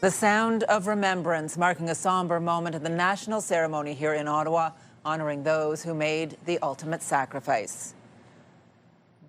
The sound of remembrance, marking a somber moment in the national ceremony here in Ottawa, honoring those who made the ultimate sacrifice.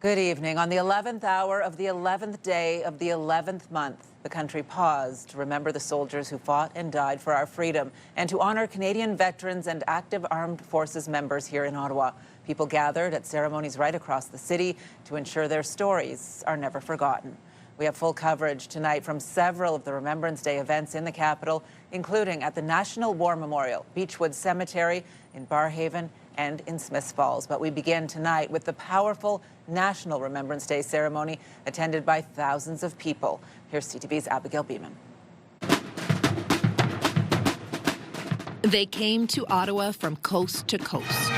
Good evening. On the 11th hour of the 11th day of the 11th month, the country paused to remember the soldiers who fought and died for our freedom and to honor Canadian veterans and active armed forces members here in Ottawa. People gathered at ceremonies right across the city to ensure their stories are never forgotten. We have full coverage tonight from several of the Remembrance Day events in the capital, including at the National War Memorial, Beachwood Cemetery, in Barrhaven, and in Smiths Falls. But we begin tonight with the powerful National Remembrance Day ceremony attended by thousands of people. Here's CTV's Abigail Beeman. They came to Ottawa from coast to coast.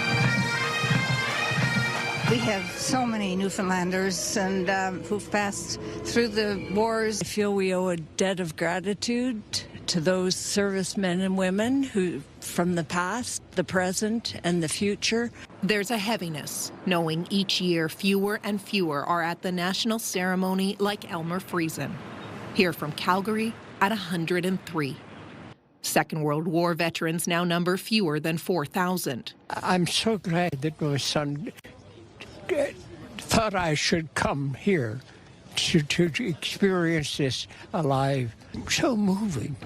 We have so many Newfoundlanders and who've passed through the wars. I feel we owe a debt of gratitude to those servicemen and women who, from the past, the present, and the future. There's a heaviness, knowing each year fewer and fewer are at the national ceremony like Elmer Friesen, here from Calgary at 103. Second World War veterans now number fewer than 4,000. I'm so glad that my son thought I should come here to experience this alive. So moving.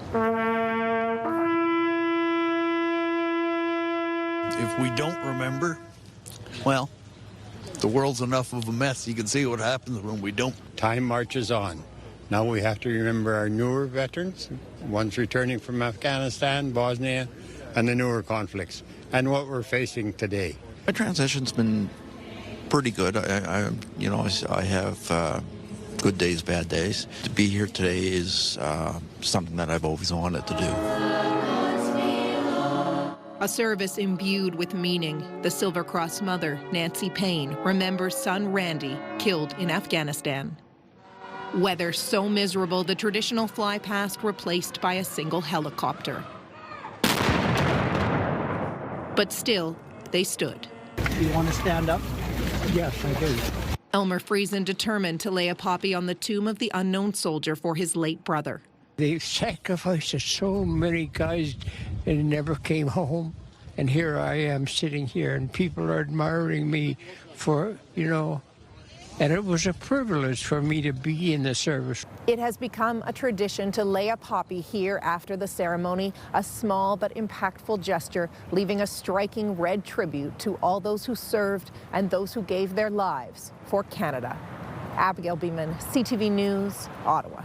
If we don't remember, well, the world's enough of a mess. You can see what happens when we don't. Time marches on. Now we have to remember our newer veterans, ones returning from Afghanistan, Bosnia, and the newer conflicts, and what we're facing today. My transition's been pretty good. I have good days, bad days. To be here today is something that I've always wanted to do. A service imbued with meaning. The Silver Cross mother, Nancy Payne, remembers son Randy, killed in Afghanistan. Weather so miserable, the traditional fly past replaced by a single helicopter. But still, they stood. You want to stand up? Yes, I do. Elmer Friesen determined to lay a poppy on the tomb of the unknown soldier for his late brother. They sacrificed so many guys and never came home. And here I am sitting here and people are admiring me for, and it was a privilege for me to be in the service. It has become a tradition to lay a poppy here after the ceremony, a small but impactful gesture, leaving a striking red tribute to all those who served and those who gave their lives for Canada. Abigail Beeman, CTV News, Ottawa.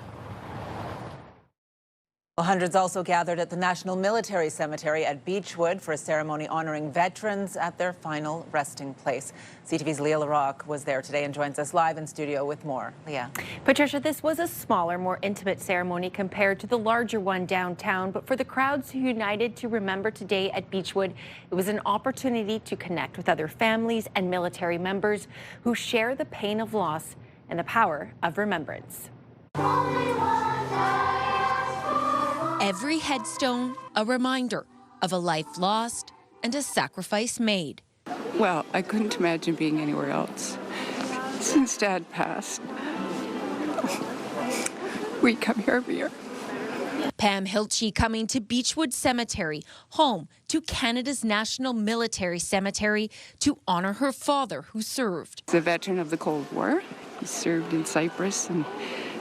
Well, hundreds also gathered at the National Military Cemetery at Beachwood for a ceremony honoring veterans at their final resting place. CTV's Leah LaRocque was there today and joins us live in studio with more. Leah. Patricia, this was a smaller, more intimate ceremony compared to the larger one downtown, but for the crowds who united to remember today at Beachwood, it was an opportunity to connect with other families and military members who share the pain of loss and the power of remembrance. Every headstone, a reminder of a life lost and a sacrifice made. Well, I couldn't imagine being anywhere else. Since Dad passed, we come here every year. Pam Hilchey coming to Beachwood Cemetery, home to Canada's National Military Cemetery, to honor her father who served. He's a veteran of the Cold War. He served in Cyprus and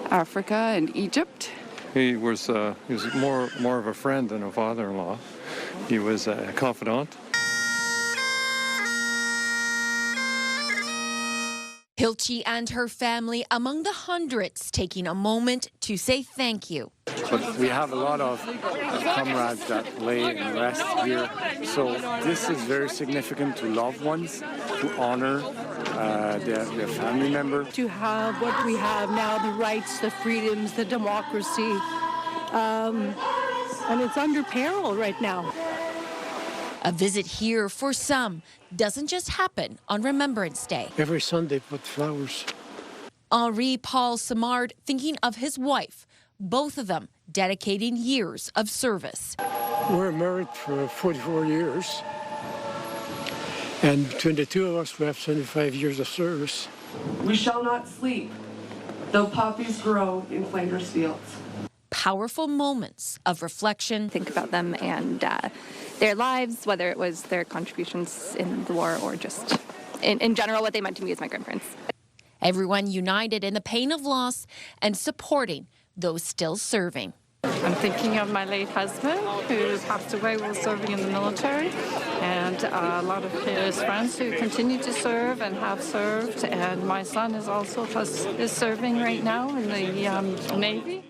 Africa and Egypt. He was more of a friend than a father-in-law. He was a confidant. Hilchey and her family among the hundreds taking a moment to say thank you. But we have a lot of comrades that lay and rest here. So this is very significant to loved ones, to honor their family member. To have what we have now, the rights, the freedoms, the democracy, and it's under peril right now. A visit here for some doesn't just happen on Remembrance Day. Every Sunday put flowers. Henri Paul Simard thinking of his wife, both of them dedicating years of service. We're married for 44 years. And between the two of us, we have 75 years of service. We shall not sleep, though poppies grow in Flanders fields. powerful moments of reflection. Think about them and their lives, whether it was their contributions in the war or just in general what they meant to me as my grandparents. Everyone united in the pain of loss and supporting those still serving. I'm thinking of my late husband who passed away while serving in the military, and a lot of his friends who continue to serve and have served, and my son is also serving right now in the Navy.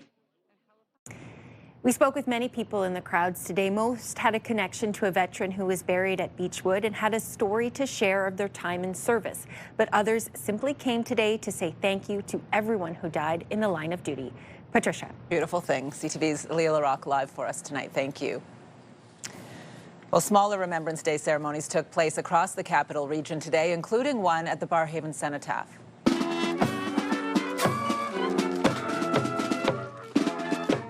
We spoke with many people in the crowds today. Most had a connection to a veteran who was buried at Beachwood and had a story to share of their time in service. But others simply came today to say thank you to everyone who died in the line of duty. Patricia. Beautiful thing. CTV's Leah LaRocque live for us tonight. Thank you. Well, smaller Remembrance Day ceremonies took place across the capital region today, including one at the Barrhaven Cenotaph.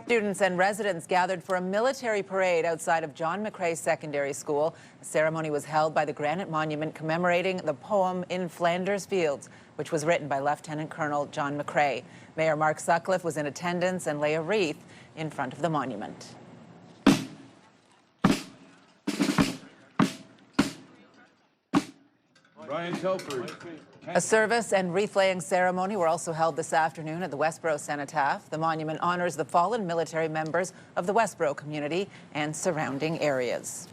Students and residents gathered for a military parade outside of John McCrae Secondary School. The ceremony was held by the Granite Monument commemorating the poem In Flanders Fields, which was written by Lieutenant Colonel John McCrae. Mayor Mark Sutcliffe was in attendance and lay a wreath in front of the monument. Brian Telford. A service and wreath-laying ceremony were also held this afternoon at the Westboro Cenotaph. The monument honors the fallen military members of the Westboro community and surrounding areas.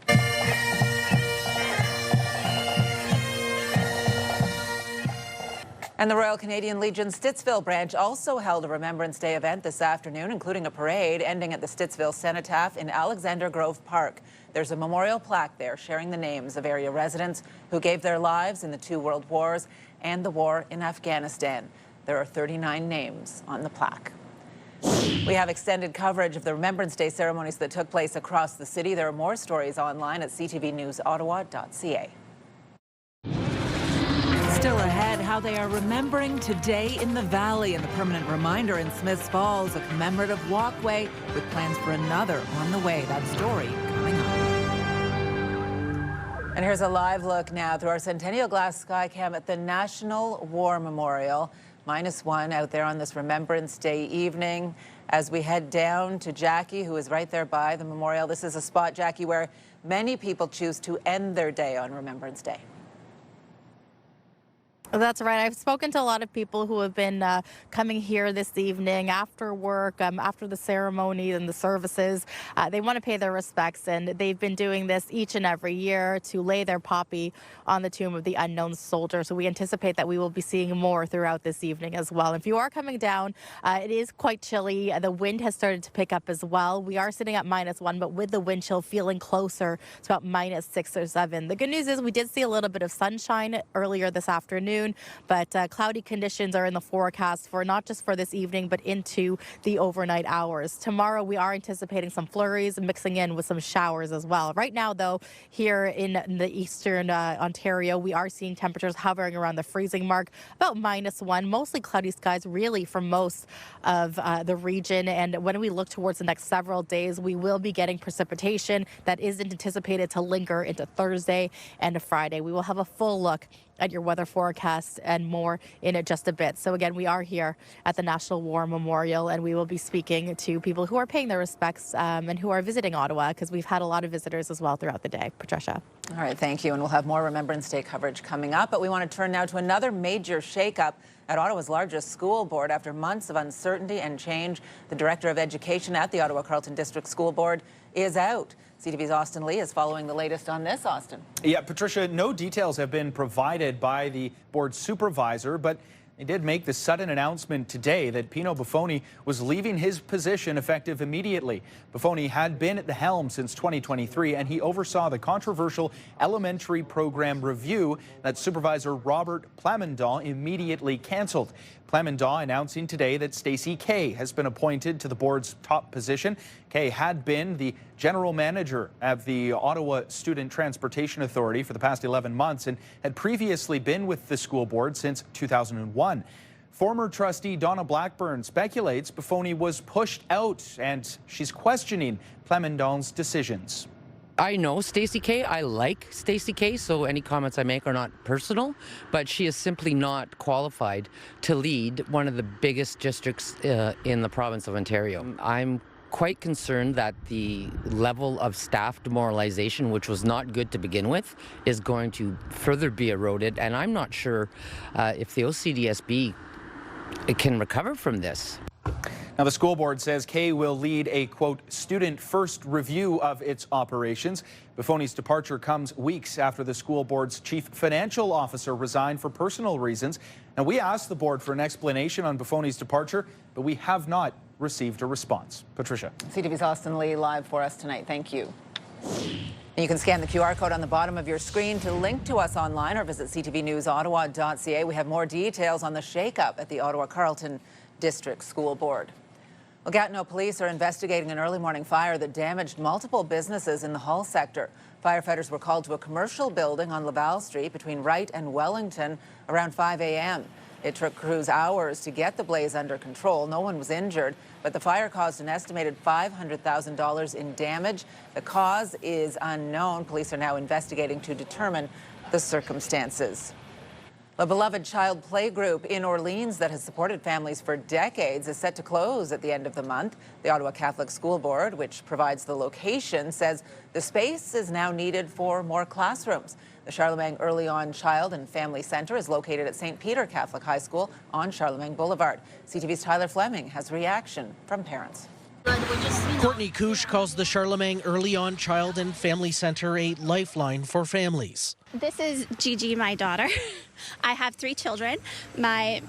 And the Royal Canadian Legion Stittsville branch also held a Remembrance Day event this afternoon, including a parade ending at the Stittsville Cenotaph in Alexander Grove Park. There's a memorial plaque there sharing the names of area residents who gave their lives in the 2 world wars and the war in Afghanistan. There are 39 names on the plaque. We have extended coverage of the Remembrance Day ceremonies that took place across the city. There are more stories online at ctvnewsottawa.ca. Still ahead, how they are remembering today in the Valley and the permanent reminder in Smiths Falls, a commemorative walkway with plans for another on the way. That story coming up. And here's a live look now through our Centennial Glass Skycam at the National War Memorial. -1 out there on this Remembrance Day evening as we head down to Jackie, who is right there by the memorial. This is a spot, Jackie, where many people choose to end their day on Remembrance Day. That's right. I've spoken to a lot of people who have been coming here this evening after work, after the ceremony and the services. They want to pay their respects, and they've been doing this each and every year to lay their poppy on the tomb of the unknown soldier. So we anticipate that we will be seeing more throughout this evening as well. If you are coming down, it is quite chilly. The wind has started to pick up as well. We are sitting at -1, but with the wind chill feeling closer to about -6 or 7. The good news is we did see a little bit of sunshine earlier this afternoon, but cloudy conditions are in the forecast for not just for this evening, but into the overnight hours. Tomorrow, we are anticipating some flurries mixing in with some showers as well. Right now, though, here in the eastern Ontario, we are seeing temperatures hovering around the freezing mark, about -1, mostly cloudy skies really for most of the region. And when we look towards the next several days, we will be getting precipitation that isn't anticipated to linger into Thursday and Friday. We will have a full look at your weather forecast and more in just a bit. So again, we are here at the National War Memorial, and we will be speaking to people who are paying their respects and who are visiting Ottawa, because we've had a lot of visitors as well throughout the day. Patricia. All right, thank you. And we'll have more Remembrance Day coverage coming up. But we want to turn now to another major shakeup at Ottawa's largest school board. After months of uncertainty and change, the Director of Education at the Ottawa Carleton District School Board is out. CTV's Austin Lee is following the latest on this. Austin. Yeah, Patricia, no details have been provided by the board supervisor, but they did make the sudden announcement today that Pino Buffoni was leaving his position effective immediately. Buffoni had been at the helm since 2023, and he oversaw the controversial elementary program review that Supervisor Robert Plamondon immediately canceled. Plamondon announcing today that Stacey Kay has been appointed to the board's top position. Kay had been the general manager of the Ottawa Student Transportation Authority for the past 11 months and had previously been with the school board since 2001. Former trustee Donna Blackburn speculates Buffoni was pushed out, and she's questioning Plamondon's decisions. I know Stacey Kay. I like Stacey Kay, so any comments I make are not personal, but she is simply not qualified to lead one of the biggest districts in the province of Ontario. I'm quite concerned that the level of staff demoralization, which was not good to begin with, is going to further be eroded. And I'm not sure if the OCDSB can recover from this. Now, the school board says Kay will lead a, quote, student-first review of its operations. Buffoni's departure comes weeks after the school board's chief financial officer resigned for personal reasons. And we asked the board for an explanation on Buffoni's departure, but we have not received a response. Patricia. CTV's Austin Lee live for us tonight. Thank you. You can scan the QR code on the bottom of your screen to link to us online or visit ctvnewsottawa.ca. We have more details on the shakeup at the Ottawa Carleton District School Board. Well, Gatineau police are investigating an early morning fire that damaged multiple businesses in the Hull sector. Firefighters were called to a commercial building on Laval Street between Wright and Wellington around 5 a.m. It took crews hours to get the blaze under control. No one was injured, but the fire caused an estimated $500,000 in damage. The cause is unknown. Police are now investigating to determine the circumstances. A beloved child playgroup in Orléans that has supported families for decades is set to close at the end of the month. The Ottawa Catholic School Board, which provides the location, says the space is now needed for more classrooms. The Charlemagne Orléans Child and Family Centre is located at St. Peter Catholic High School on Charlemagne Boulevard. CTV's Tyler Fleming has reaction from parents. Courtney Couche calls the Charlemagne Orléans Child and Family Centre a lifeline for families. This is Gigi, my daughter. I have 3 children. My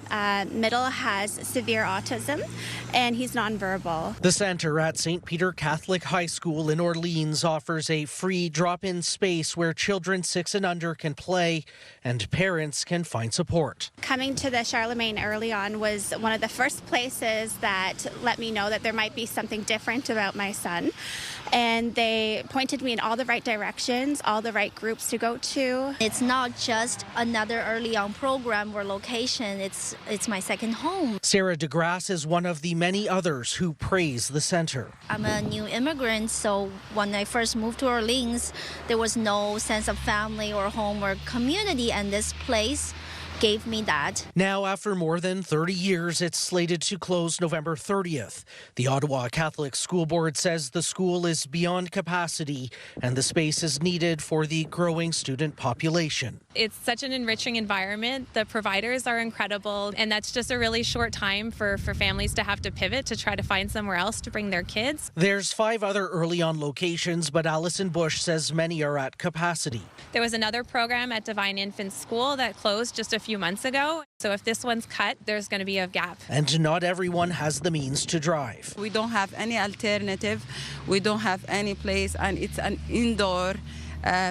middle has severe autism, and he's nonverbal. The centre at St. Peter Catholic High School in Orleans offers a free drop-in space where children 6 and under can play and parents can find support. Coming to the Charlemagne Orléans was one of the first places that let me know that there might be something different about my son. And they pointed me in all the right directions, all the right groups to go to. It's not just another Orléans program or location, it's my second home. Sarah DeGrasse is one of the many others who praise the centre. I'm a new immigrant, so when I first moved to Orleans, there was no sense of family or home or community, and this place gave me that. Now, after more than 30 years, it's slated to close November 30th. The Ottawa Catholic School Board says the school is beyond capacity and the space is needed for the growing student population. It's such an enriching environment. The providers are incredible, and that's just a really short time for families to have to pivot to try to find somewhere else to bring their kids. There's 5 other Orléans locations, but Allison Bush says many are at capacity. There was another program at Divine Infant School that closed just a few months ago. So if this one's cut, there's going to be a gap. And not everyone has the means to drive. We don't have any alternative. We don't have any place, and it's an indoor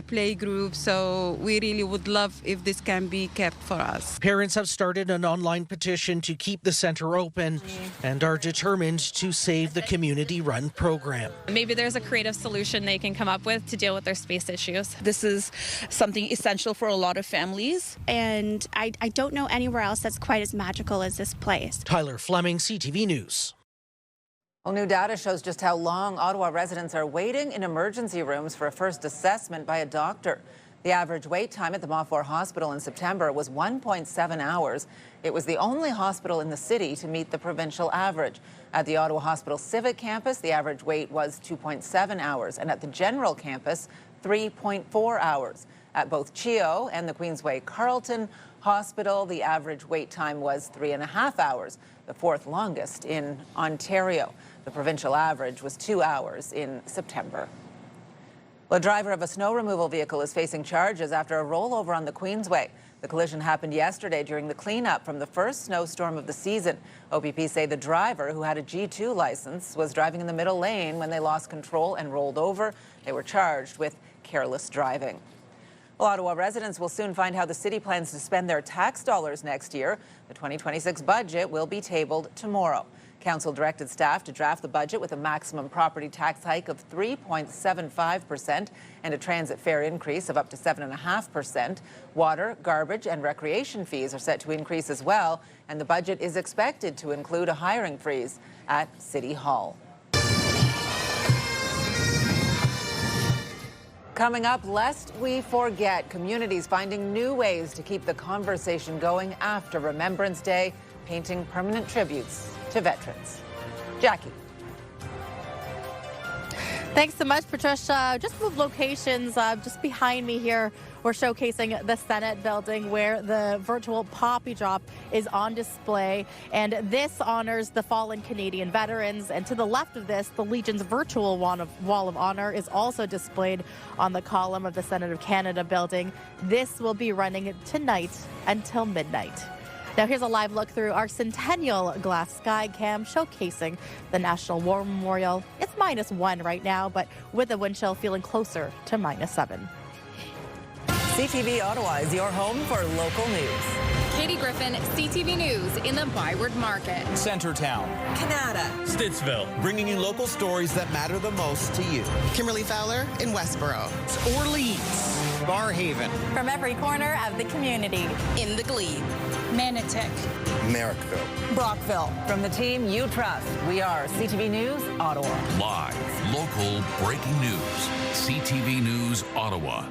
play group, so we really would love if this can be kept for us. Parents have started an online petition to keep the centre open and are determined to save the community-run program. Maybe there's a creative solution they can come up with to deal with their space issues. This is something essential for a lot of families. And I don't know anywhere else that's quite as magical as this place. Tyler Fleming, CTV News. Well, new data shows just how long Ottawa residents are waiting in emergency rooms for a first assessment by a doctor. The average wait time at the Montfort Hospital in September was 1.7 hours. It was the only hospital in the city to meet the provincial average. At the Ottawa Hospital Civic Campus, the average wait was 2.7 hours, and at the General Campus, 3.4 hours. At both CHEO and the Queensway Carleton Hospital, the average wait time was 3.5 hours, the 4th longest in Ontario. The provincial average was 2 hours in September. Well, a driver of a snow removal vehicle is facing charges after a rollover on the Queensway. The collision happened yesterday during the cleanup from the first snowstorm of the season. OPP say the driver, who had a G2 license, was driving in the middle lane when they lost control and rolled over. They were charged with careless driving. Well, Ottawa residents will soon find how the city plans to spend their tax dollars next year. The 2026 budget will be tabled tomorrow. Council directed staff to draft the budget with a maximum property tax hike of 3.75% and a transit fare increase of up to 7.5%. Water, garbage, and recreation fees are set to increase as well, and the budget is expected to include a hiring freeze at City Hall. Coming up, lest we forget, communities finding new ways to keep the conversation going after Remembrance Day, painting permanent tributes to veterans. Jackie. Thanks so much, Patricia. Just moved locations just behind me here. We're showcasing the Senate building where the virtual poppy drop is on display. And this honors the fallen Canadian veterans. And to the left of this, the Legion's virtual wall of honor is also displayed on the column of the Senate of Canada building. This will be running tonight until midnight. Now here's a live look through our Centennial Glass Sky Cam showcasing the National War Memorial. It's -1 right now, but with the wind chill feeling closer to -7. CTV Ottawa is your home for local news. Katie Griffin, CTV News in the Beachwood Market. Centertown. Canada. Stittsville, bringing you local stories that matter the most to you. Kimberly Fowler in Westboro. Orléans. Barhaven. From every corner of the community. In the Glebe. Manotick. Merrickville. Brockville. From the team you trust, we are CTV News Ottawa. Live, local, breaking news. CTV News Ottawa.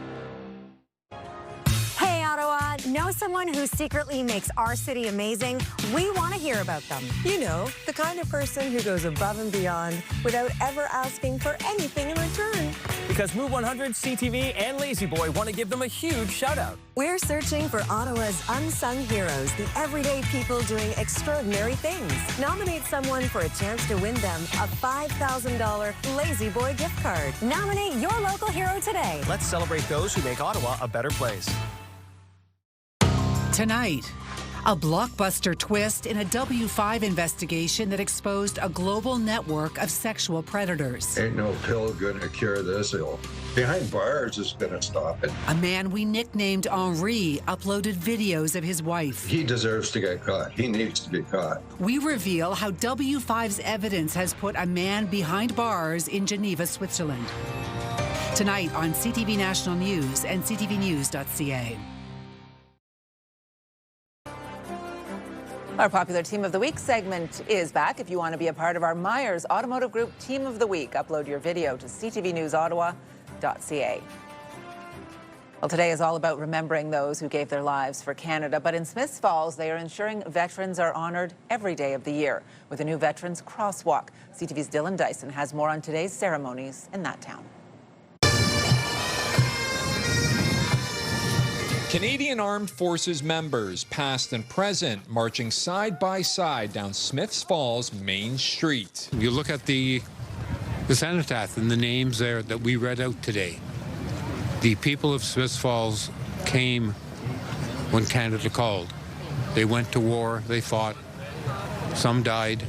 Hey, Ottawa, know someone who secretly makes our city amazing? We want to hear about them. You know, the kind of person who goes above and beyond without ever asking for anything in return. Because Move 100, CTV, and Lazy Boy want to give them a huge shout-out. We're searching for Ottawa's unsung heroes, the everyday people doing extraordinary things. Nominate someone for a chance to win them a $5,000 Lazy Boy gift card. Nominate your local hero today. Let's celebrate those who make Ottawa a better place. Tonight, a blockbuster twist in a W5 investigation that exposed a global network of sexual predators. Ain't no pill gonna cure this ill. Behind bars is gonna stop it. A man we nicknamed Henri uploaded videos of his wife. He deserves to get caught. He needs to be caught. We reveal how W5's evidence has put a man behind bars in Geneva, Switzerland. Tonight on CTV National News and ctvnews.ca. Our popular Team of the Week segment is back. If you want to be a part of our Myers Automotive Group Team of the Week, upload your video to ctvnewsottawa.ca. Well, today is all about remembering those who gave their lives for Canada. But in Smiths Falls, they are ensuring veterans are honored every day of the year with a new Veterans Crosswalk. CTV's Dylan Dyson has more on today's ceremonies in that town. Canadian Armed Forces members, past and present, marching side by side down Smiths Falls Main Street. You look at the cenotaph and the names there that we read out today. The people of Smiths Falls came when Canada called. They went to war, they fought, some died,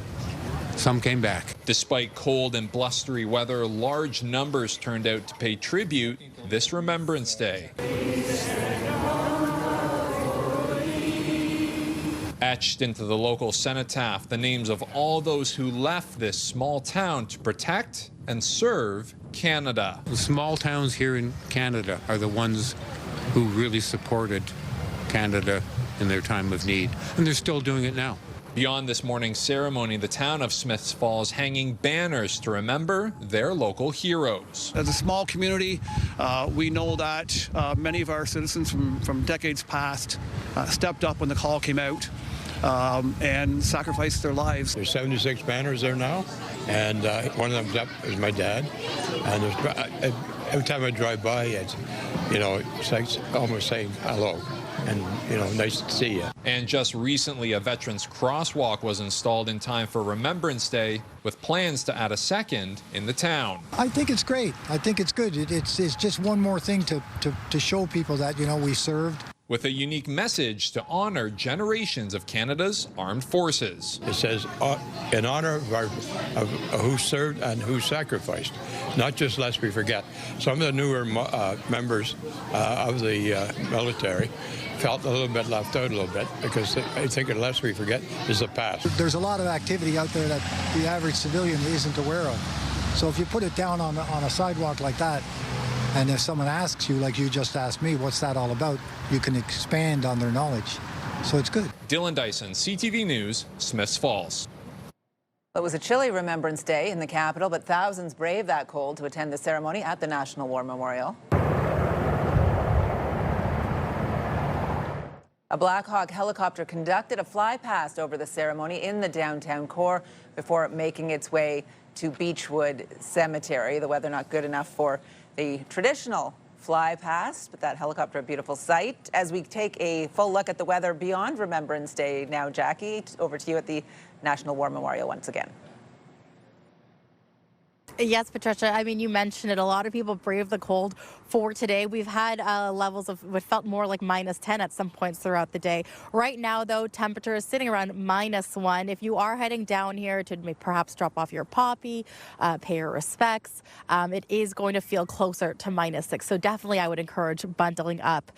some came back. Despite cold and blustery weather, large numbers turned out to pay tribute this Remembrance Day. Etched into the local cenotaph, the names of all those who left this small town to protect and serve Canada. The small towns here in Canada are the ones who really supported Canada in their time of need, and they're still doing it now. Beyond this morning's ceremony, the town of Smiths Falls hanging banners to remember their local heroes. As a small community, we know that many of our citizens from decades past stepped up when the call came out and sacrificed their lives. There's 76 banners there now, and one of them is my dad. And every time I drive by, it's like almost saying hello. And, nice to see you. And just recently, a Veterans Crosswalk was installed in time for Remembrance Day, with plans to add a second in the town. I think it's great. I think it's good. It's just one more thing to show people that, we served. With a unique message to honor generations of Canada's armed forces. It says, in honor of who served and who sacrificed, not just lest we forget. Some of the newer members of the military felt a little bit left out a little bit because I think unless we forget is the past. There's a lot of activity out there that the average civilian isn't aware of. So if you put it down on a sidewalk like that, and if someone asks you, like you just asked me, what's that all about, you can expand on their knowledge. So it's good. Dylan Dyson, CTV News, Smiths Falls. It was a chilly Remembrance Day in the capital, but thousands braved that cold to attend the ceremony at the National War Memorial. A Black Hawk helicopter conducted a flypast over the ceremony in the downtown core before making its way to Beachwood Cemetery. The weather not good enough for the traditional fly past, but that helicopter a beautiful sight. As we take a full look at the weather beyond Remembrance Day now, Jackie, over to you at the National War Memorial once again. Yes, Patricia. I mean, you mentioned it. A lot of people brave the cold for today. We've had levels of what felt more like -10 at some points throughout the day. Right now, though, temperature is sitting around -1. If you are heading down here to perhaps drop off your poppy, pay your respects, it is going to feel closer to -6. So definitely I would encourage bundling up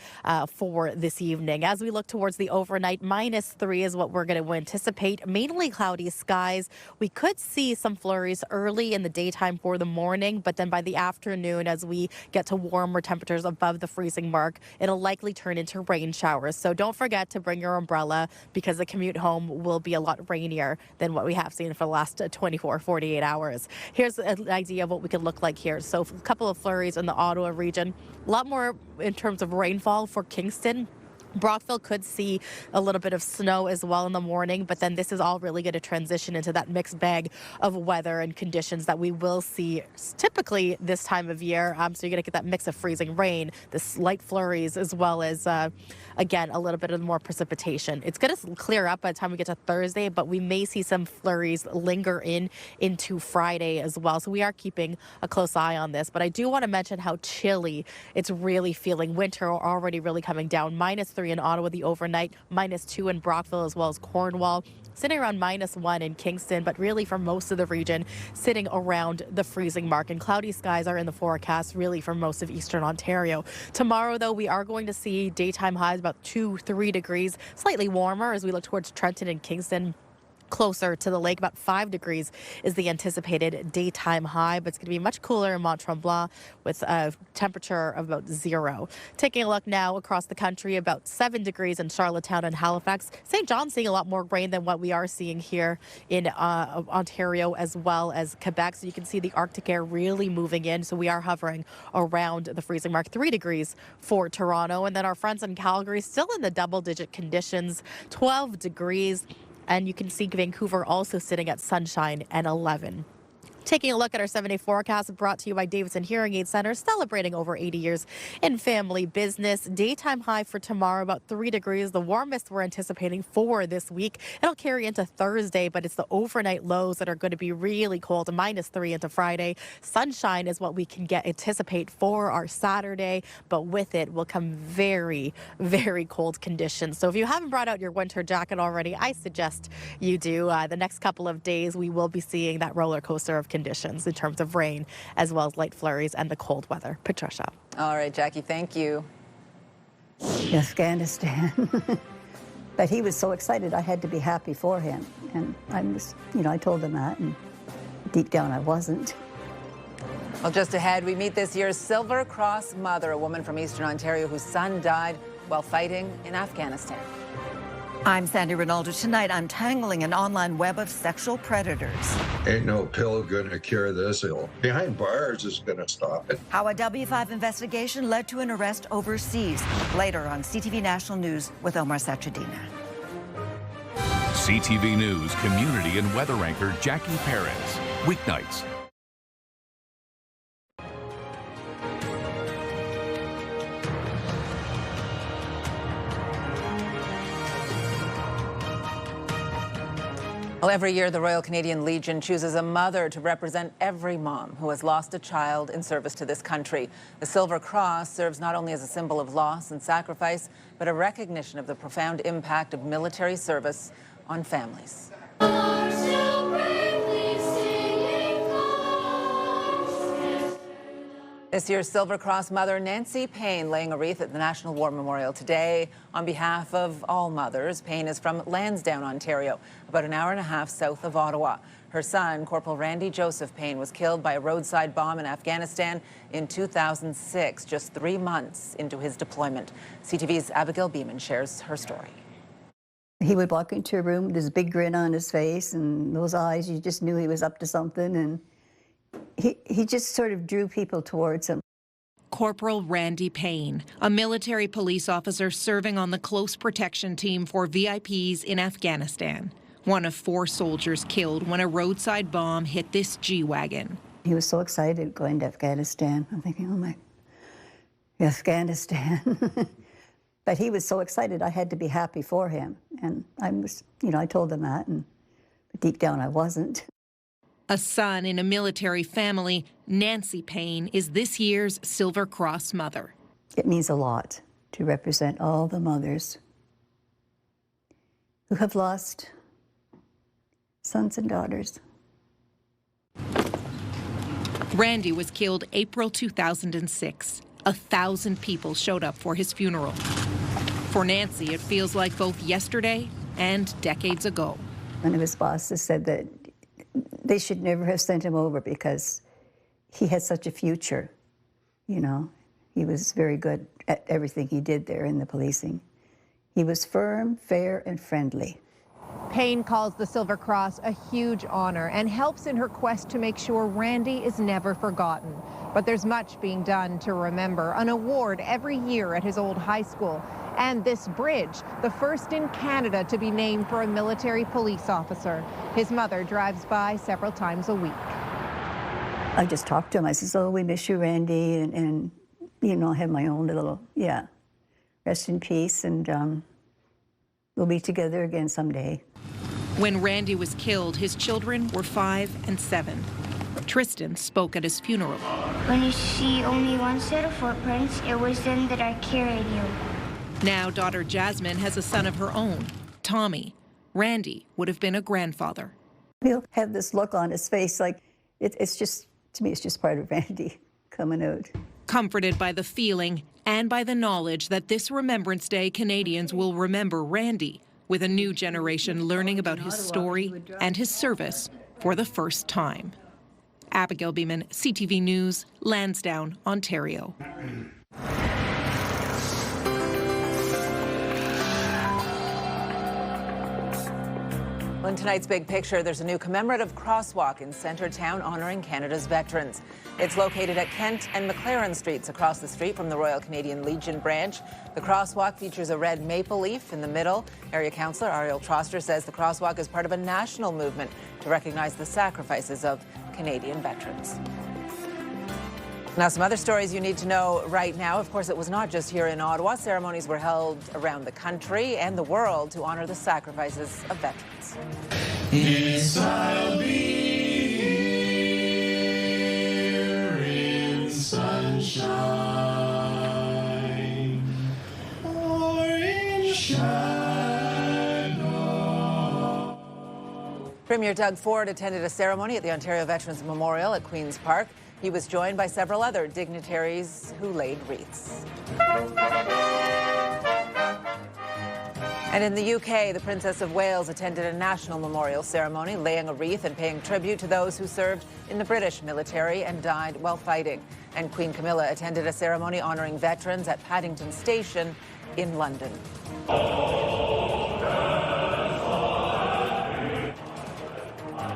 for this evening. As we look towards the overnight, -3 is what we're going to anticipate. Mainly cloudy skies. We could see some flurries early in the daytime for the morning, but then by the afternoon, as we get to warmer temperatures above the freezing mark, it'll likely turn into rain showers. So don't forget to bring your umbrella, because the commute home will be a lot rainier than what we have seen for the last 24, 48 hours. Here's an idea of what we could look like here. So a couple of flurries in the Ottawa region, a lot more in terms of rainfall for Kingston. Brockville could see a little bit of snow as well in the morning, but then this is all really going to transition into that mixed bag of weather and conditions that we will see typically this time of year. So you're going to get that mix of freezing rain, the slight flurries, as well as, again, a little bit of more precipitation. It's going to clear up by the time we get to Thursday, but we may see some flurries linger into Friday as well. So we are keeping a close eye on this. But I do want to mention how chilly it's really feeling. Winter already really coming down. -3 in Ottawa the overnight, -2 in Brockville as well as Cornwall, sitting around -1 in Kingston, but really for most of the region sitting around the freezing mark. And cloudy skies are in the forecast really for most of eastern Ontario. Tomorrow, though, we are going to see daytime highs about 2-3 degrees, slightly warmer as we look towards Trenton and Kingston. Closer to the lake, about 5 degrees is the anticipated daytime high, but it's going to be much cooler in Mont-Tremblant with a temperature of about 0. Taking a look now across the country, about 7 degrees in Charlottetown and Halifax. St. John's seeing a lot more rain than what we are seeing here in Ontario as well as Quebec. So you can see the Arctic air really moving in. So we are hovering around the freezing mark, 3 degrees for Toronto. And then our friends in Calgary still in the double-digit conditions, 12 degrees. And you can see Vancouver also sitting at sunshine and 11. Taking a look at our 7-day forecast brought to you by Davidson Hearing Aid Center, celebrating over 80 years in family business. Daytime high for tomorrow, about 3 degrees, the warmest we're anticipating for this week. It'll carry into Thursday, but it's the overnight lows that are going to be really cold, -3 into Friday. Sunshine is what we can anticipate for our Saturday, but with it will come very, very cold conditions. So if you haven't brought out your winter jacket already, I suggest you do. The next couple of days, we will be seeing that roller coaster of conditions in terms of rain, as well as light flurries and the cold weather. Patricia. All right, Jackie, thank you. Afghanistan. But he was so excited, I had to be happy for him. And I was, I told him that, and deep down I wasn't. Well, just ahead, we meet this year's Silver Cross mother, a woman from Eastern Ontario whose son died while fighting in Afghanistan. I'm Sandy Ronaldo. Tonight, I'm tangling an online web of sexual predators. Ain't no pill gonna cure this ill. Behind bars is gonna stop it. How a W5 investigation led to an arrest overseas. Later on CTV National News with Omar Sachedina. CTV News community and weather anchor Jackie Perez. Weeknights. Well, every year, the Royal Canadian Legion chooses a mother to represent every mom who has lost a child in service to this country. The Silver Cross serves not only as a symbol of loss and sacrifice, but a recognition of the profound impact of military service on families. This year's Silver Cross mother, Nancy Payne, laying a wreath at the National War Memorial today on behalf of all mothers. Payne is from Lansdowne, Ontario, about an hour and a half south of Ottawa. Her son, Corporal Randy Joseph Payne, was killed by a roadside bomb in Afghanistan in 2006, just 3 months into his deployment. CTV's Abigail Beeman shares her story. He would walk into a room with this big grin on his face and those eyes, you just knew he was up to something, and he just sort of drew people towards him. Corporal Randy Payne, a military police officer serving on the close protection team for VIPs in Afghanistan. one of 4 soldiers killed when a roadside bomb hit this G-Wagon. He was so excited going to Afghanistan. I'm thinking, oh my, Afghanistan. But he was so excited, I had to be happy for him. And I was, I told him that, but deep down I wasn't. A son in a military family, Nancy Payne is this year's Silver Cross mother. It means a lot to represent all the mothers who have lost sons and daughters. Randy was killed April 2006. 1,000 people showed up for his funeral. For Nancy, it feels like both yesterday and decades ago. One of his bosses said that they should never have sent him over because he had such a future. He was very good at everything he did there in the policing. He was firm, fair, and friendly. Payne calls the Silver Cross a huge honor and helps in her quest to make sure Randy is never forgotten. But there's much being done to remember. An award every year at his old high school. And this bridge, the first in Canada to be named for a military police officer. His mother drives by several times a week. I just talked to him. I says, oh, we miss you, Randy. And I have my own little, rest in peace. And we'll be together again someday. When Randy was killed, his children were 5 and 7. Tristan spoke at his funeral. When you see only one set of footprints, it was then that I carried you. Now daughter Jasmine has a son of her own, Tommy. Randy would have been a grandfather. He'll have this look on his face like it's just, to me, it's just part of Randy coming out. Comforted by the feeling and by the knowledge that this Remembrance Day Canadians will remember Randy, with a new generation learning about his story and his service for the first time. Abigail Beeman, CTV News, Lansdowne, Ontario. In tonight's Big Picture, there's a new commemorative crosswalk in Centretown honoring Canada's veterans. It's located at Kent and McLaren Streets across the street from the Royal Canadian Legion branch. The crosswalk features a red maple leaf in the middle. Area Councillor Ariel Troster says the crosswalk is part of a national movement to recognize the sacrifices of Canadian veterans. Now, some other stories you need to know right now. Of course, it was not just here in Ottawa. Ceremonies were held around the country and the world to honor the sacrifices of veterans. Yes, I'll be here in sunshine or in shadow. Premier Doug Ford attended a ceremony at the Ontario Veterans Memorial at Queen's Park. He was joined by several other dignitaries who laid wreaths. And in the UK, the Princess of Wales attended a national memorial ceremony, laying a wreath and paying tribute to those who served in the British military and died while fighting. And Queen Camilla attended a ceremony honoring veterans at Paddington Station in London.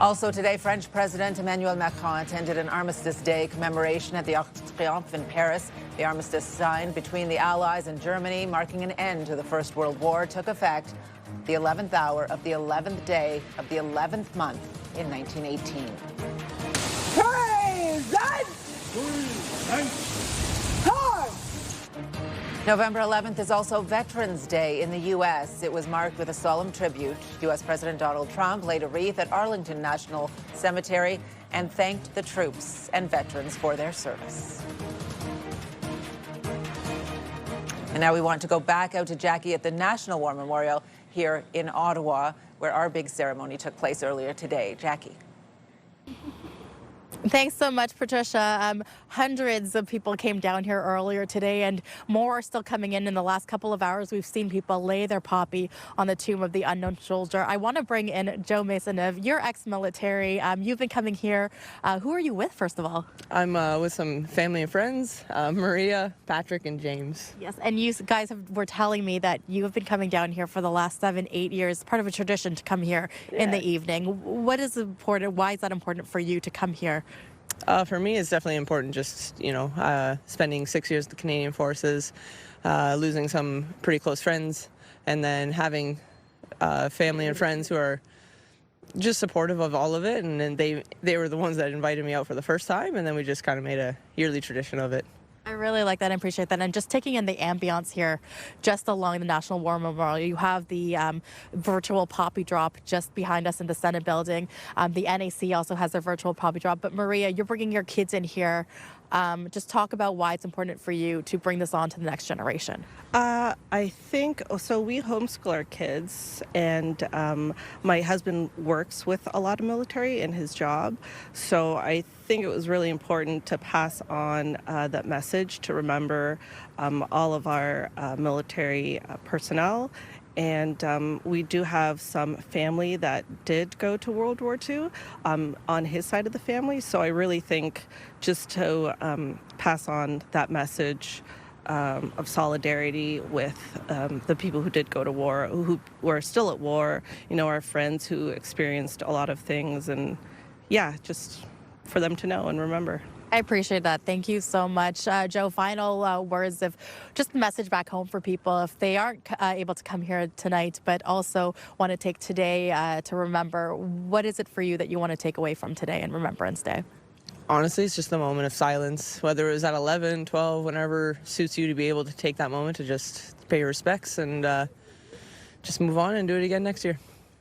Also today, French President Emmanuel Macron attended an Armistice Day commemoration at the Arc de Triomphe in Paris. The armistice signed between the Allies and Germany, marking an end to the First World War, took effect the 11th hour of the 11th day of the 11th month in 1918. Praise and November 11th is also Veterans Day in the U.S. It was marked with a solemn tribute. U.S. President Donald Trump laid a wreath at Arlington National Cemetery and thanked the troops and veterans for their service. And now we want to go back out to Jackie at the National War Memorial here in Ottawa, where our big ceremony took place earlier today. Jackie. Thanks so much, Patricia. Hundreds of people came down here earlier today, and more are still coming in the last couple of hours. We've seen people lay their poppy on the tomb of the unknown soldier. I want to bring in Joe Maisonneuve. You're ex-military. You've been coming here. Who are you with, first of all? I'm with some family and friends, Maria, Patrick, and James. Yes, and you guys were telling me that you have been coming down here for the last 7-8 years, part of a tradition to come here in the evening. What is important? Why is that important for you to come here? For me, it's definitely important just, spending 6 years with the Canadian Forces, losing some pretty close friends, and then having family and friends who are just supportive of all of it, and then they were the ones that invited me out for the first time, and then we just kind of made a yearly tradition of it. I really like that and appreciate that. And just taking in the ambiance here, just along the National War Memorial, you have the virtual poppy drop just behind us in the Senate building. The NAC also has their virtual poppy drop. But Maria, you're bringing your kids in here. Just talk about why it's important for you to bring this on to the next generation. I think, so we homeschool our kids, and my husband works with a lot of military in his job. So I think it was really important to pass on that message to remember all of our military personnel. And we do have some family that did go to World War II on his side of the family. So I really think just to pass on that message of solidarity with the people who did go to war, who were still at war, our friends who experienced a lot of things, and yeah, just for them to know and remember. I appreciate that. Thank you so much. Joe, final words of just a message back home for people if they aren't able to come here tonight, but also want to take today to remember. What is it for you that you want to take away from today and Remembrance Day? Honestly, it's just a moment of silence, whether it was at 11, 12, whenever suits you to be able to take that moment to just pay your respects and just move on and do it again next year.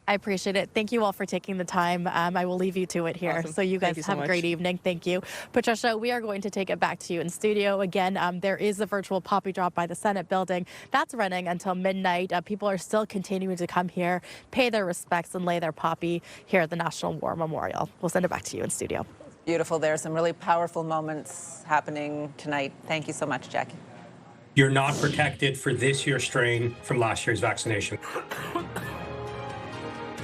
I appreciate it. Thank you all for taking the time. I will leave you to it here. Awesome. So you guys have a great evening. Thank you. Patricia, we are going to take it back to you in studio. Again, there is a virtual poppy drop by the Senate building. That's running until midnight. People are still continuing to come here, pay their respects, and lay their poppy here at the National War Memorial. We'll send it back to you in studio. Beautiful. There are some really powerful moments happening tonight. Thank you so much, Jackie. You're not protected for this year's strain from last year's vaccination.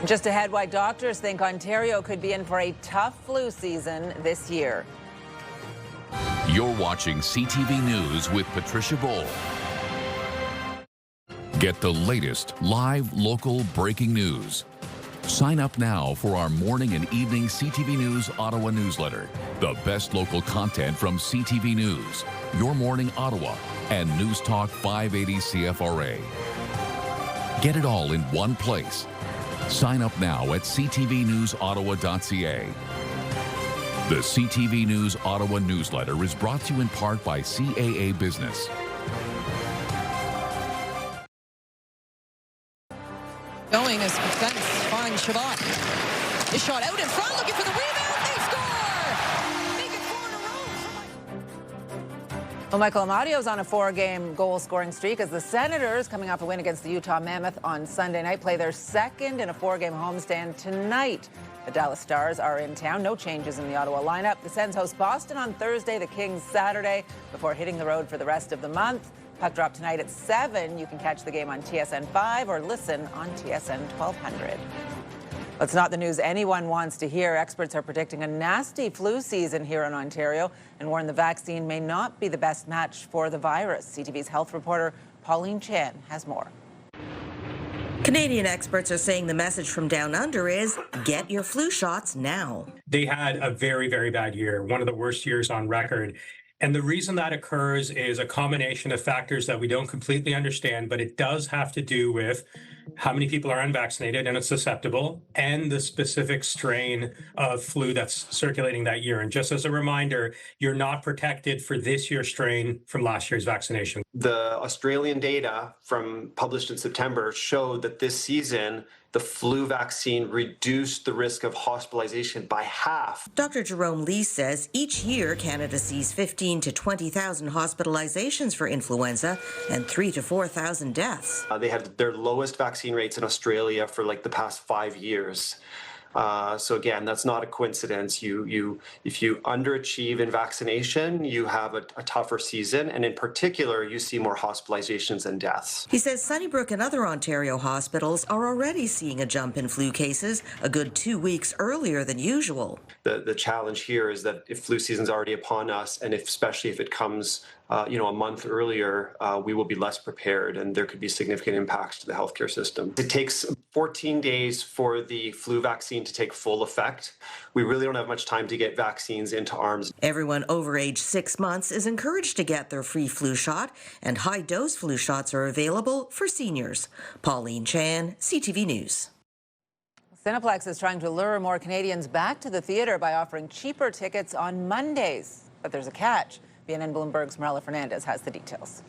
Just ahead, why doctors think Ontario could be in for a tough flu season this year. You're watching CTV News with Patricia Bowl. Get the latest live local breaking news. Sign up now for our morning and evening CTV News Ottawa newsletter. The best local content from CTV News, Your Morning Ottawa, and News Talk 580 CFRA. Get it all in one place. Sign up now at ctvnewsottawa.ca. The CTV News Ottawa newsletter is brought to you in part by CAA Business. Going as defense finds Shabbat. His shot out in front, looking for the rebound. They score! Make it 4 in a row. Well, Michael Amadio's on a 4-game goal-scoring streak as the Senators, coming off a win against the Utah Mammoth on Sunday night, play their second in a 4-game homestand tonight. The Dallas Stars are in town. No changes in the Ottawa lineup. The Sens host Boston on Thursday, the Kings Saturday, before hitting the road for the rest of the month. Puck drop tonight at 7. You can catch the game on TSN 5 or listen on TSN 1200. It's not the news anyone wants to hear. Experts are predicting a nasty flu season here in Ontario and warn the vaccine may not be the best match for the virus. CTV's health reporter Pauline Chan has more. Canadian experts are saying the message from down under is get your flu shots now. They had a very, very bad year, one of the worst years on record. And the reason that occurs is a combination of factors that we don't completely understand, but it does have to do with how many people are unvaccinated and it's susceptible, and the specific strain of flu that's circulating that year. And just as a reminder, you're not protected for this year's strain from last year's vaccination. The Australian data published in September showed that this season, the flu vaccine reduced the risk of hospitalization by half. Dr. Jerome Lee says each year Canada sees 15,000 to 20,000 hospitalizations for influenza and 3,000 to 4,000 deaths. They had their lowest vaccine rates in Australia for like the past 5 years. So again, that's not a coincidence. If you underachieve in vaccination, you have a tougher season, and in particular, you see more hospitalizations and deaths. He says Sunnybrook and other Ontario hospitals are already seeing a jump in flu cases a good 2 weeks earlier than usual. The challenge here is that if flu season's already upon us, and especially if it comes a month earlier, we will be less prepared, and there could be significant impacts to the healthcare system. It takes 14 days for the flu vaccine to take full effect. We really don't have much time to get vaccines into arms. Everyone over age 6 months is encouraged to get their free flu shot, and high-dose flu shots are available for seniors. Pauline Chan, CTV News. Cineplex is trying to lure more Canadians back to the theatre by offering cheaper tickets on Mondays. But there's a catch. BNN Bloomberg's Marella Fernandez has the details.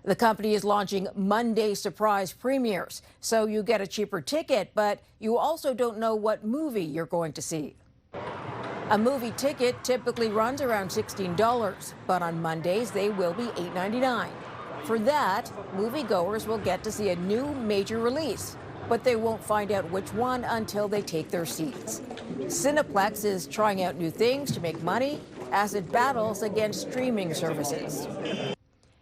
The company is launching Monday surprise premieres. So you get a cheaper ticket, but you also don't know what movie you're going to see. A movie ticket typically runs around $16, but on Mondays they will be $8.99. For that, moviegoers will get to see a new major release, but they won't find out which one until they take their seats. Cineplex is trying out new things to make money as it battles against streaming services.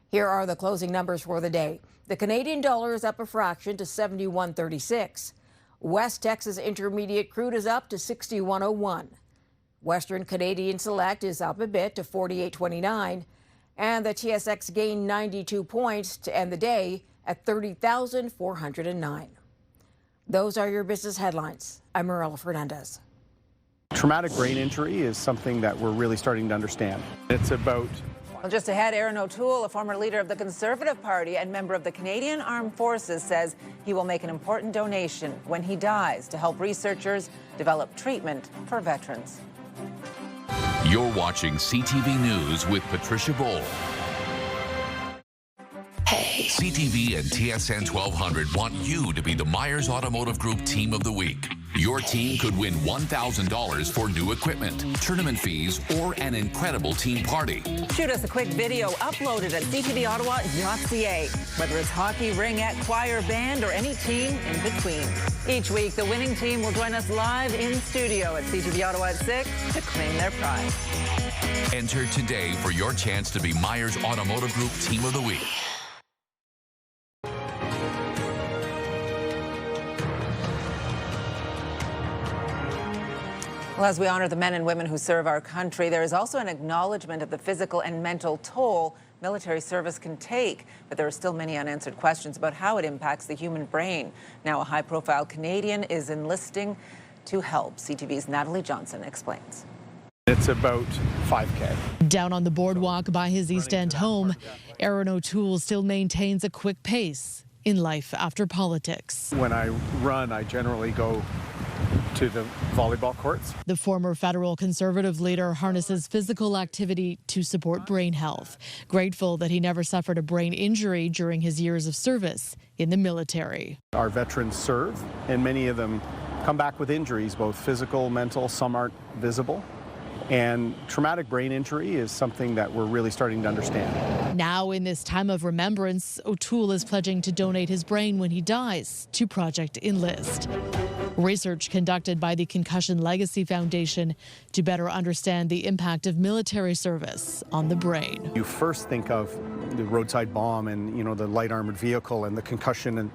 Here are the closing numbers for the day. The Canadian dollar is up a fraction to 71.36. West Texas Intermediate crude is up to 61.01. Western Canadian Select is up a bit to 48.29. And the TSX gained 92 points to end the day at 30,409. Those are your business headlines. I'm Marella Fernandez. Traumatic brain injury is something that we're really starting to understand. It's about... Well, just ahead, Aaron O'Toole, a former leader of the Conservative Party and member of the Canadian Armed Forces, says he will make an important donation when he dies to help researchers develop treatment for veterans. You're watching CTV News with Patricia Bowl. Hey. CTV and TSN 1200 want you to be the Myers Automotive Group Team of the Week. Your team could win $1,000 for new equipment, tournament fees, or an incredible team party. Shoot us a quick video, upload it at ctvottawa.ca. Whether it's hockey, ringette, choir, band, or any team in between. Each week, the winning team will join us live in studio at CTV Ottawa at 6 to claim their prize. Enter today for your chance to be Myers Automotive Group Team of the Week. Well, as we honor the men and women who serve our country, there is also an acknowledgement of the physical and mental toll military service can take. But there are still many unanswered questions about how it impacts the human brain. Now, a high-profile Canadian is enlisting to help. CTV's Natalie Johnson explains. It's about 5K. Down on the boardwalk by his East End home, Aaron O'Toole still maintains a quick pace in life after politics. When I run, I generally go to the volleyball courts. The former federal Conservative leader harnesses physical activity to support brain health. Grateful that he never suffered a brain injury during his years of service in the military. Our veterans serve, and many of them come back with injuries, both physical, mental, some aren't visible. And traumatic brain injury is something that we're really starting to understand. Now, in this time of remembrance, O'Toole is pledging to donate his brain when he dies to Project Enlist. Research conducted by the Concussion Legacy Foundation to better understand the impact of military service on the brain. You first think of the roadside bomb and, the light armored vehicle and the concussion,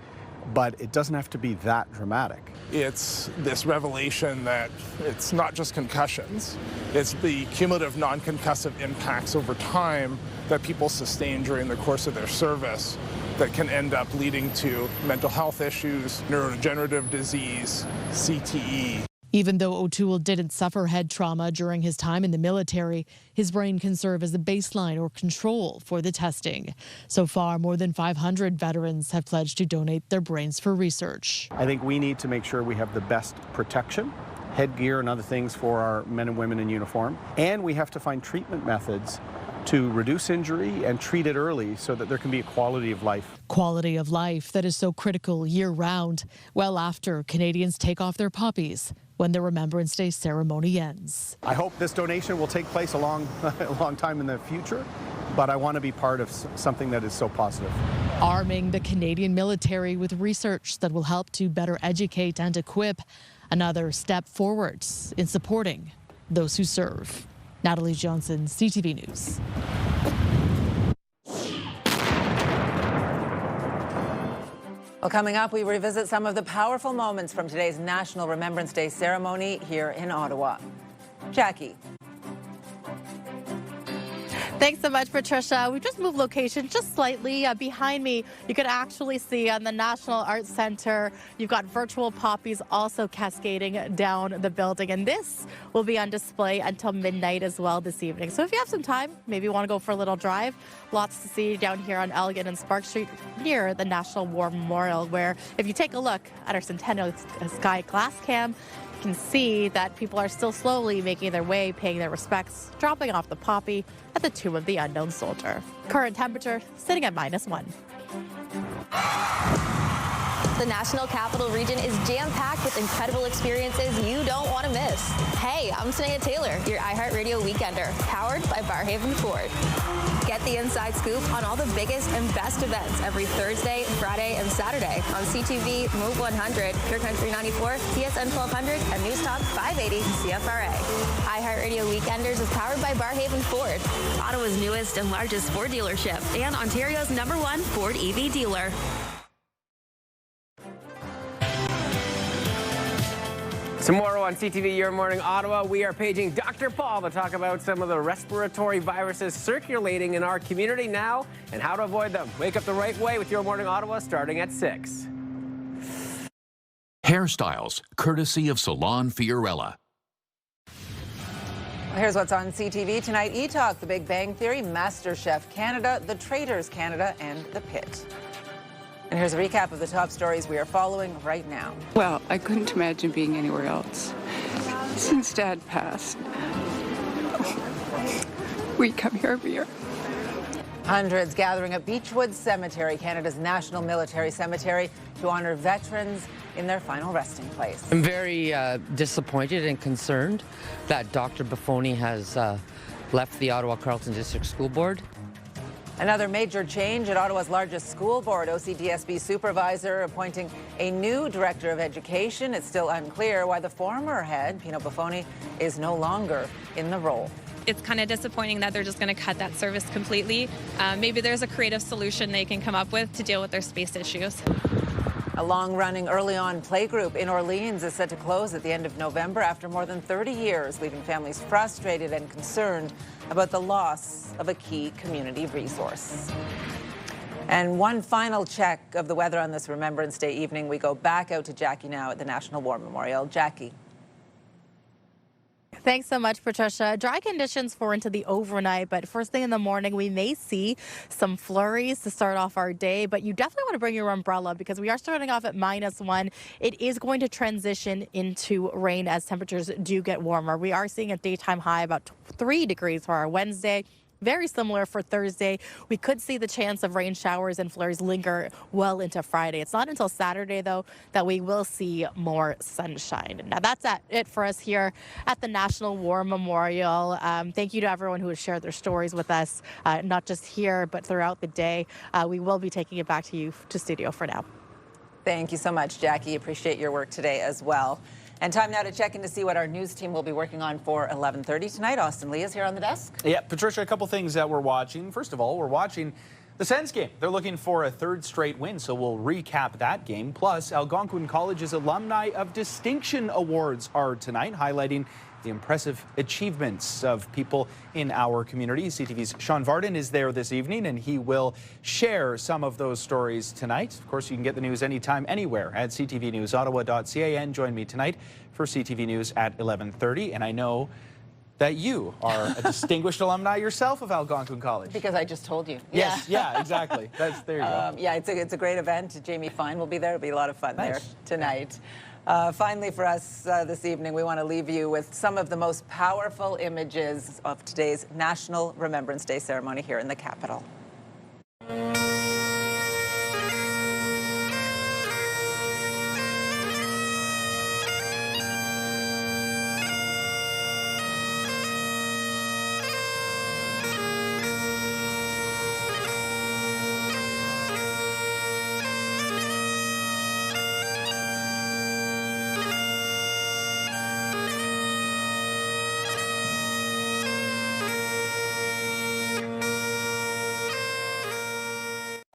but it doesn't have to be that dramatic. It's this revelation that it's not just concussions, it's the cumulative non-concussive impacts over time that people sustain during the course of their service that can end up leading to mental health issues, neurodegenerative disease, CTE. Even though O'Toole didn't suffer head trauma during his time in the military, his brain can serve as a baseline or control for the testing. So far, more than 500 veterans have pledged to donate their brains for research. I think we need to make sure we have the best protection, headgear and other things for our men and women in uniform. And we have to find treatment methods to reduce injury and treat it early so that there can be a quality of life. Quality of life that is so critical year-round, well after Canadians take off their poppies when the Remembrance Day ceremony ends. I hope this donation will take place a long time in the future, but I want to be part of something that is so positive. Arming the Canadian military with research that will help to better educate and equip, another step forwards in supporting those who serve. Natalie Johnson, CTV News. Well, coming up, we revisit some of the powerful moments from today's National Remembrance Day ceremony here in Ottawa. Jackie. Thanks so much, Patricia. We just moved location just slightly. Behind me, you can actually see on the National Arts Center, you've got virtual poppies also cascading down the building. And this will be on display until midnight as well this evening. So if you have some time, maybe you want to go for a little drive, lots to see down here on Elgin and Spark Street near the National War Memorial, where if you take a look at our Centennial Sky Glass Cam, you can see that people are still slowly making their way, paying their respects, dropping off the poppy at the Tomb of the Unknown Soldier. Current temperature sitting at -1. The National Capital Region is jam-packed with incredible experiences you don't want to miss. Hey, I'm Sanaya Taylor, your iHeartRadio Weekender, powered by Barrhaven Ford. Get the inside scoop on all the biggest and best events every Thursday, Friday, and Saturday on CTV, Move 100, Pure Country 94, TSN 1200, and News Talk 580 CFRA. iHeartRadio Weekenders is powered by Barrhaven Ford, Ottawa's newest and largest Ford dealership, and Ontario's #1 Ford EV dealer. Tomorrow on CTV Your Morning Ottawa, we are paging Dr. Paul to talk about some of the respiratory viruses circulating in our community now and how to avoid them. Wake up the right way with Your Morning Ottawa starting at 6. Hairstyles, courtesy of Salon Fiorella. Here's what's on CTV tonight. E-Talk, The Big Bang Theory, MasterChef Canada, The Traitors Canada, and The Pit. And here's a recap of the top stories we are following right now. Well, I couldn't imagine being anywhere else. Since Dad passed, we come here every year. Hundreds gathering at Beachwood Cemetery, Canada's national military cemetery, to honor veterans in their final resting place. I'm very disappointed and concerned that Dr. Buffoni has left the Ottawa Carleton District School Board. Another major change at Ottawa's largest school board. OCDSB supervisor appointing a new director of education. It's still unclear why the former head, Pino Buffoni, is no longer in the role. It's kind of disappointing that they're just going to cut that service completely. Maybe there's a creative solution they can come up with to deal with their space issues. A long-running Orléans playgroup in Orléans is set to close at the end of November after more than 30 years, leaving families frustrated and concerned about the loss of a key community resource. And one final check of the weather on this Remembrance Day evening. We go back out to Jackie now at the National War Memorial. Jackie. Thanks so much, Patricia. Dry conditions for into the overnight, but first thing in the morning, we may see some flurries to start off our day, but you definitely want to bring your umbrella because we are starting off at -1. It is going to transition into rain as temperatures do get warmer. We are seeing a daytime high about 3 degrees for our Wednesday. Very similar for Thursday. We could see the chance of rain showers and flurries linger well into Friday. It's not until Saturday, though, that we will see more sunshine. Now, that's it for us here at the National War Memorial. Thank you to everyone who has shared their stories with us, not just here, but throughout the day. We will be taking it back to you to studio for now. Thank you so much, Jackie. Appreciate your work today as well. And time now to check in to see what our news team will be working on for 11:30 tonight. Austin Lee is here on the desk. Yeah, Patricia, a couple things that we're watching. First of all, we're watching the Sens game. They're looking for a 3rd straight win, so we'll recap that game. Plus, Algonquin College's Alumni of Distinction Awards are tonight, highlighting the impressive achievements of people in our community. CTV's Sean Varden is there this evening, and he will share some of those stories tonight. Of course, you can get the news anytime, anywhere at ctvnewsottawa.ca, and join me tonight for CTV News at 11:30. And I know that you are a distinguished alumni yourself of Algonquin College. Because I just told you. Yes, yeah, exactly. There you go. Yeah, it's a great event. Jamie Fine will be there. It'll be a lot of fun there tonight. Finally, for us this evening, we want to leave you with some of the most powerful images of today's National Remembrance Day ceremony here in the Capitol.